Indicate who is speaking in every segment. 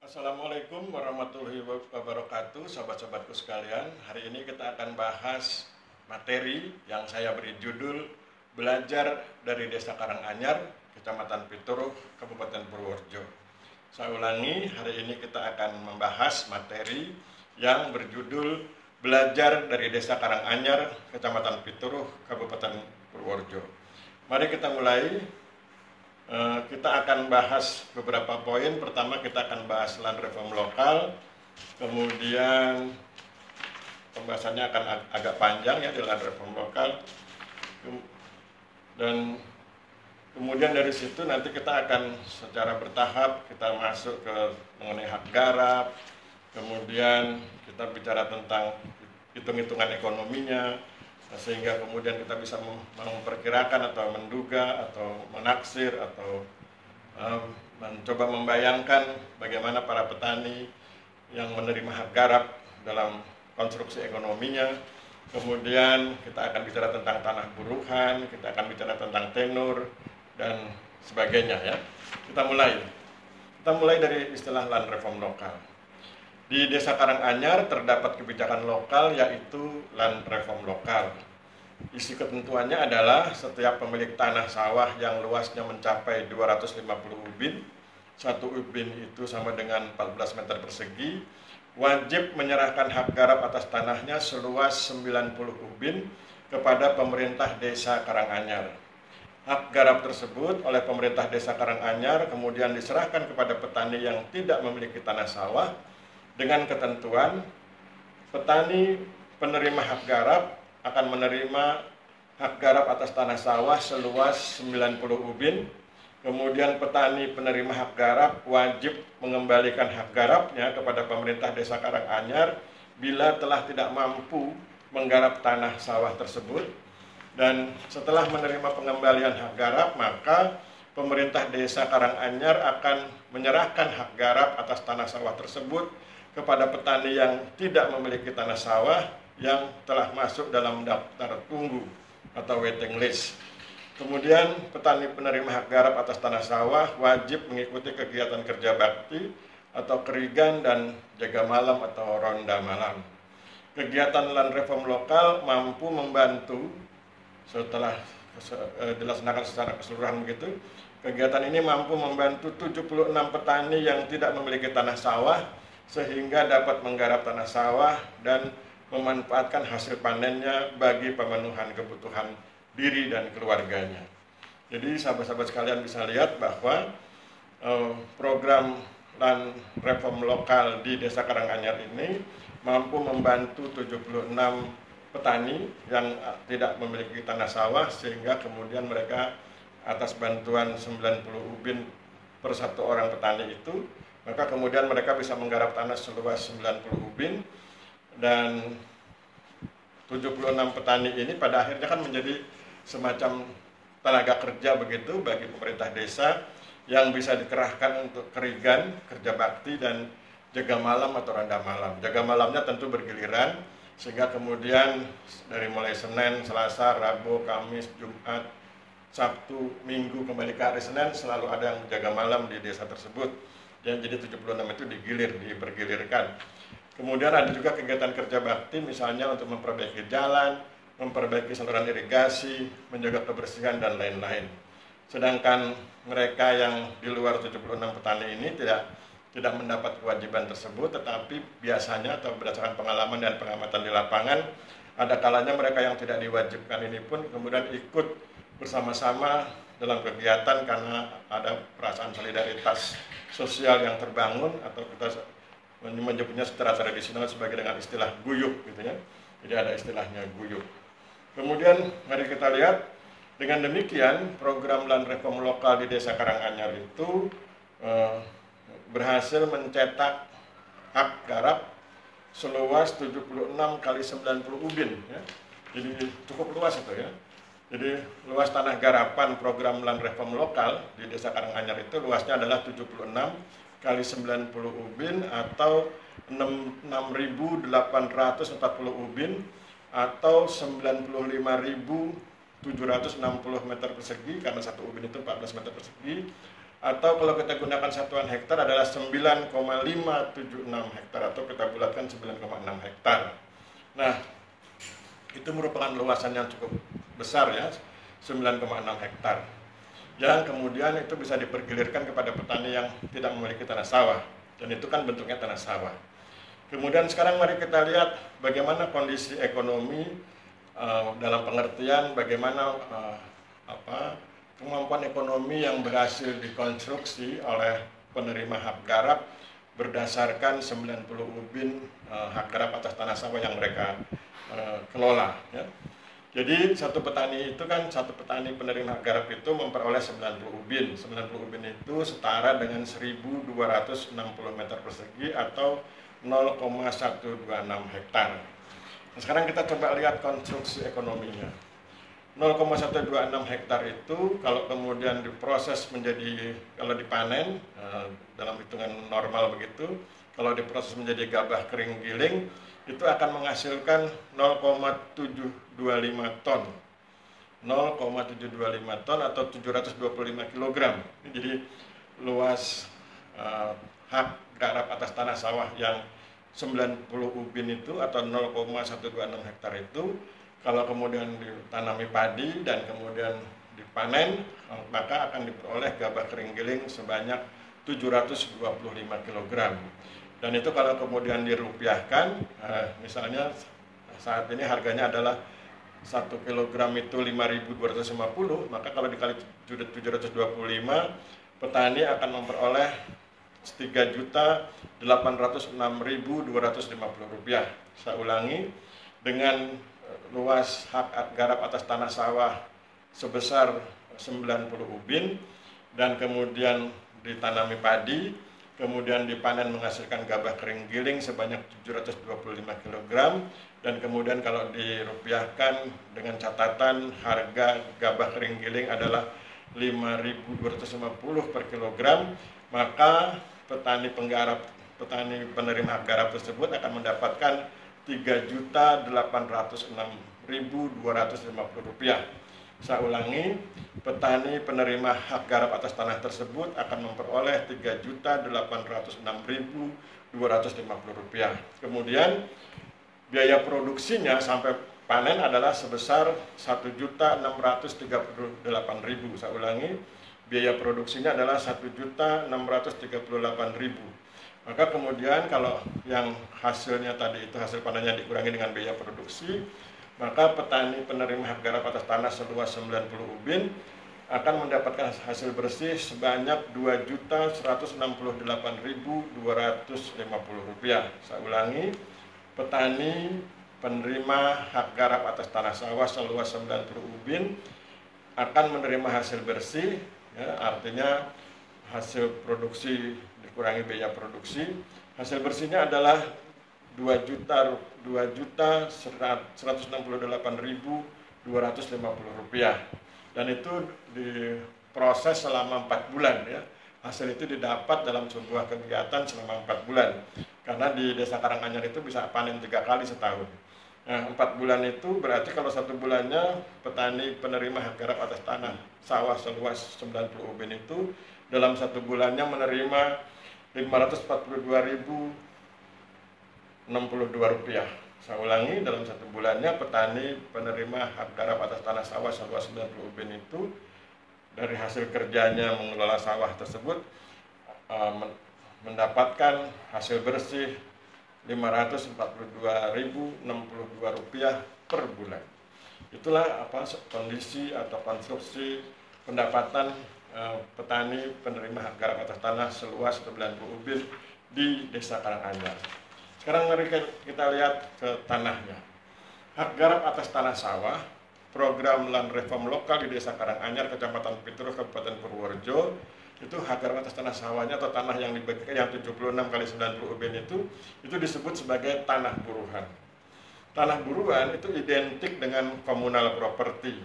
Speaker 1: Assalamualaikum warahmatullahi wabarakatuh, sahabat-sahabatku sekalian. Hari ini kita akan bahas materi yang saya beri judul Belajar dari Desa Karanganyar, Kecamatan Pituruh, Kabupaten Purworejo. Saya ulangi, hari ini kita akan membahas materi yang berjudul Belajar dari Desa Karanganyar, Kecamatan Pituruh, Kabupaten Purworejo. Mari kita mulai. Kita akan bahas beberapa poin. Pertama kita akan bahas land reform lokal, kemudian pembahasannya akan agak panjang ya di land reform lokal, dan kemudian dari situ nanti kita akan secara bertahap kita masuk ke mengenai hak garap, kemudian kita bicara tentang hitung-hitungan ekonominya, sehingga kemudian kita bisa memperkirakan atau menduga atau menaksir atau mencoba membayangkan bagaimana para petani yang menerima hak garap dalam konstruksi ekonominya. Kemudian kita akan bicara tentang tanah buruhan, kita akan bicara tentang tenur dan sebagainya ya. Kita mulai dari istilah land reform lokal. Di Desa Karanganyar terdapat kebijakan lokal yaitu land reform lokal. Isi ketentuannya adalah setiap pemilik tanah sawah yang luasnya mencapai 250 ubin, satu ubin itu sama dengan 14 meter persegi, wajib menyerahkan hak garap atas tanahnya seluas 90 ubin kepada pemerintah Desa Karanganyar. Hak garap tersebut oleh pemerintah Desa Karanganyar kemudian diserahkan kepada petani yang tidak memiliki tanah sawah, dengan ketentuan petani penerima hak garap akan menerima hak garap atas tanah sawah seluas 90 ubin. Kemudian petani penerima hak garap wajib mengembalikan hak garapnya kepada pemerintah Desa Karanganyar bila telah tidak mampu menggarap tanah sawah tersebut. Dan setelah menerima pengembalian hak garap, maka pemerintah Desa Karanganyar akan menyerahkan hak garap atas tanah sawah tersebut kepada petani yang tidak memiliki tanah sawah yang telah masuk dalam daftar tunggu atau waiting list. Kemudian petani penerima hak garap atas tanah sawah wajib mengikuti kegiatan kerja bakti atau kerigan dan jaga malam atau ronda malam. Kegiatan land reform lokal mampu membantu setelah dilaksanakan secara keseluruhan begitu. Kegiatan ini mampu membantu 76 petani yang tidak memiliki tanah sawah sehingga dapat menggarap tanah sawah dan memanfaatkan hasil panennya bagi pemenuhan kebutuhan diri dan keluarganya. Jadi sahabat-sahabat sekalian bisa lihat bahwa program land reform lokal di Desa Karanganyar ini mampu membantu 76 petani yang tidak memiliki tanah sawah, sehingga kemudian mereka atas bantuan 90 ubin per satu orang petani itu, maka kemudian mereka bisa menggarap tanah seluas 90 ubin, dan 76 petani ini pada akhirnya kan menjadi semacam tenaga kerja begitu bagi pemerintah desa yang bisa dikerahkan untuk kerigan, kerja bakti, dan jaga malam atau ronda malam. Jaga malamnya tentu bergiliran, sehingga kemudian dari mulai Senin, Selasa, Rabu, Kamis, Jumat, Sabtu, Minggu, kembali ke hari Senin selalu ada yang jaga malam di desa tersebut. Jadi 76 itu dipergilirkan. Kemudian ada juga kegiatan kerja bakti, misalnya untuk memperbaiki jalan, memperbaiki saluran irigasi, menjaga kebersihan, dan lain-lain. Sedangkan mereka yang di luar 76 petani ini tidak mendapat kewajiban tersebut, tetapi biasanya atau berdasarkan pengalaman dan pengamatan di lapangan, ada kalanya mereka yang tidak diwajibkan ini pun kemudian ikut bersama-sama dalam kegiatan karena ada perasaan solidaritas sosial yang terbangun, atau kita menyebutnya secara tradisional sebagai dengan istilah guyub gitu ya. Jadi ada istilahnya guyub. Kemudian mari kita lihat, dengan demikian program land reform lokal di Desa Karanganyar itu berhasil mencetak hak garap seluas 76 kali 90 ubin ya. Jadi cukup luas itu ya. Jadi luas tanah garapan program land reform lokal di Desa Karanganyar itu luasnya adalah 76 kali 90 ubin atau 6.840 ubin atau 95.760 meter persegi, karena satu ubin itu 14 meter persegi, atau kalau kita gunakan satuan hektar adalah 9,576 hektar, atau kita bulatkan 9,6 hektar. Nah, itu merupakan luasan yang cukup besar ya, 9,6 hektar. Yang kemudian itu bisa dipergilirkan kepada petani yang tidak memiliki tanah sawah, dan itu kan bentuknya tanah sawah. Kemudian sekarang mari kita lihat bagaimana kondisi ekonomi dalam pengertian bagaimana kemampuan ekonomi yang berhasil dikonstruksi oleh penerima hak garap berdasarkan 90 ubin hak garap atas tanah sawah yang mereka kelola ya. Jadi satu petani penerima hak garap itu memperoleh 90 ubin. 90 ubin itu setara dengan 1.260 meter persegi atau 0,126 hektar. Nah, sekarang kita coba lihat konstruksi ekonominya. 0,126 hektar itu kalau kemudian diproses menjadi, kalau dipanen dalam hitungan normal begitu, kalau diproses menjadi gabah kering giling, itu akan menghasilkan 0,725 ton. 0,725 ton atau 725 kg. Jadi luas hak garap atas tanah sawah yang 90 ubin itu atau 0,126 hektar itu, kalau kemudian ditanami padi dan kemudian dipanen, maka akan diperoleh gabah kering giling sebanyak 725 kg. Dan itu kalau kemudian dirupiahkan, misalnya saat ini harganya adalah 1 kg itu 5.250, maka kalau dikali 725, petani akan memperoleh 3.806.250 rupiah. Saya ulangi, dengan luas hak garap atas tanah sawah sebesar 90 ubin dan kemudian ditanami padi, kemudian dipanen menghasilkan gabah kering giling sebanyak 725 kg, dan kemudian kalau dirupiahkan dengan catatan harga gabah kering giling adalah 5.250 per kilogram, maka petani penerima hak garap tersebut akan mendapatkan 3.806.250 rupiah. Saya ulangi, petani penerima hak garap atas tanah tersebut akan memperoleh 3.806.250 rupiah. Kemudian biaya produksinya sampai panen adalah sebesar 1.638.000. Saya ulangi, biaya produksinya adalah 1.638.000. Maka kemudian kalau yang hasilnya tadi itu hasil panennya dikurangi dengan biaya produksi, maka petani penerima hak garap atas tanah seluas 90 ubin akan mendapatkan hasil bersih sebanyak 2.168.250 rupiah. Saya ulangi, petani penerima hak garap atas tanah sawah seluas 90 ubin akan menerima hasil bersih, ya, artinya hasil produksi dikurangi biaya produksi, hasil bersihnya adalah 2.168.250 rupiah, dan itu diproses selama 4 bulan ya. Hasil itu didapat dalam sebuah kegiatan selama 4 bulan, karena di Desa Karanganyar itu bisa panen 3 kali setahun. Nah, 4 bulan itu berarti kalau 1 bulannya petani penerima hak garap atas tanah sawah seluas 90 ubin itu dalam 1 bulannya menerima 542.062 rupiah. Saya ulangi, dalam 1 bulannya petani penerima hak garap atas tanah sawah seluas 90 ubin itu dari hasil kerjanya mengelola sawah tersebut mendapatkan hasil bersih 542.062 rupiah per bulan. Itulah kondisi atau konstruksi pendapatan petani penerima hak garap atas tanah seluas 90 ubin di Desa Karanganyar. Sekarang mari kita lihat ke tanahnya. Hak garap atas tanah sawah, program Land Reform Lokal di Desa Karanganyar, Kecamatan Pitru, Kabupaten Purworejo, itu hak garap atas tanah sawahnya atau tanah yang dibagikan yang 76 kali 90 ubin itu disebut sebagai tanah buruhan. Tanah buruhan itu identik dengan communal property,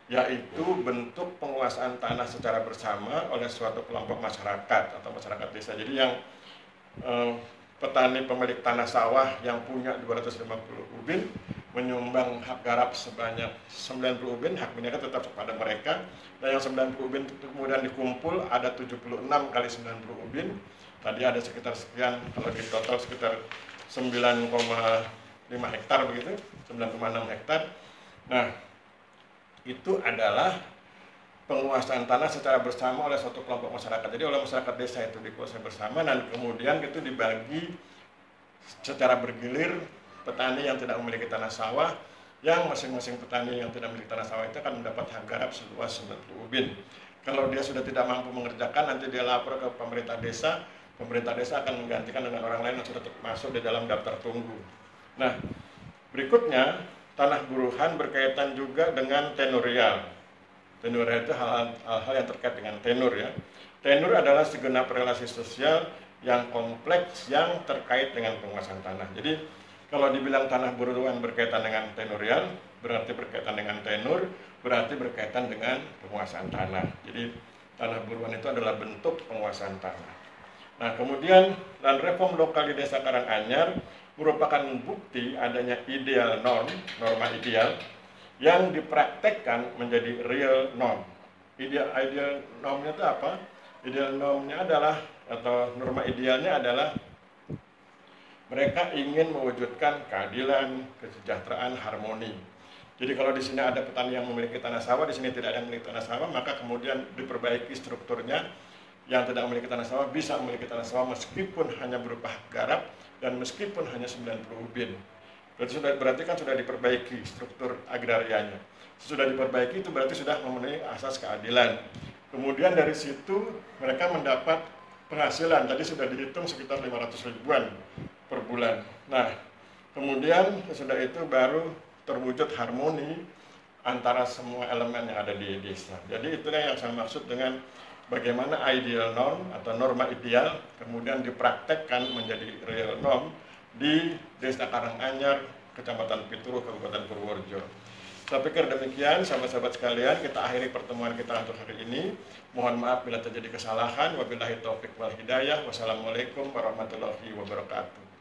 Speaker 1: yaitu bentuk penguasaan tanah secara bersama oleh suatu kelompok masyarakat atau masyarakat desa. Jadi yang petani pemilik tanah sawah yang punya 250 ubin menyumbang hak garap sebanyak 90 ubin, hak miliknya tetap kepada mereka. Dan yang 90 ubin itu kemudian dikumpul, ada 76 kali 90 ubin. Tadi ada sekitar sekian, kalau di total sekitar 9,5 hektar begitu, 9,6 hektar. Nah, itu adalah penguasaan tanah secara bersama oleh suatu kelompok masyarakat. Jadi oleh masyarakat desa itu dikuasai bersama, dan kemudian itu dibagi secara bergilir. Petani yang tidak memiliki tanah sawah, yang masing-masing petani yang tidak memiliki tanah sawah itu akan mendapat hak garap seluas 90 ubin. Kalau dia sudah tidak mampu mengerjakan, nanti dia lapor ke pemerintah desa akan menggantikan dengan orang lain yang sudah masuk di dalam daftar tunggu. Nah, berikutnya, tanah buruhan berkaitan juga dengan tenurial. Tenurial itu hal-hal yang terkait dengan tenur ya. Tenur adalah segenap relasi sosial yang kompleks yang terkait dengan penguasaan tanah. Jadi, kalau dibilang tanah buruhan berkaitan dengan tenurial, berarti berkaitan dengan tenur, berarti berkaitan dengan penguasaan tanah. Jadi tanah buruhan itu adalah bentuk penguasaan tanah. Nah, kemudian dan reform lokal di Desa Karanganyar merupakan bukti adanya ideal norma ideal yang dipraktekkan menjadi real norm. Ideal normnya itu apa? Ideal normnya adalah, atau norma idealnya adalah, mereka ingin mewujudkan keadilan, kesejahteraan, harmoni. Jadi kalau di sini ada petani yang memiliki tanah sawah, di sini tidak ada yang memiliki tanah sawah, maka kemudian diperbaiki strukturnya. Yang tidak memiliki tanah sawah bisa memiliki tanah sawah meskipun hanya berupa hak garap dan meskipun hanya 90 ubin. Berarti kan sudah diperbaiki struktur agrarianya. Sudah diperbaiki itu berarti sudah memenuhi asas keadilan. Kemudian dari situ mereka mendapat penghasilan, tadi sudah dihitung sekitar 500 ribuan per bulan. Nah, kemudian sudah itu baru terwujud harmoni antara semua elemen yang ada di desa. Jadi itulah yang saya maksud dengan bagaimana ideal norm atau norma ideal kemudian dipraktekkan menjadi real norm di Desa Karanganyar, Kecamatan Pituruh, Kabupaten Purworejo. Saya pikir demikian, sahabat-sahabat sekalian, kita akhiri pertemuan kita untuk hari ini. Mohon maaf bila terjadi kesalahan. Wabillahi taufiq wal hidayah. Wassalamualaikum warahmatullahi wabarakatuh.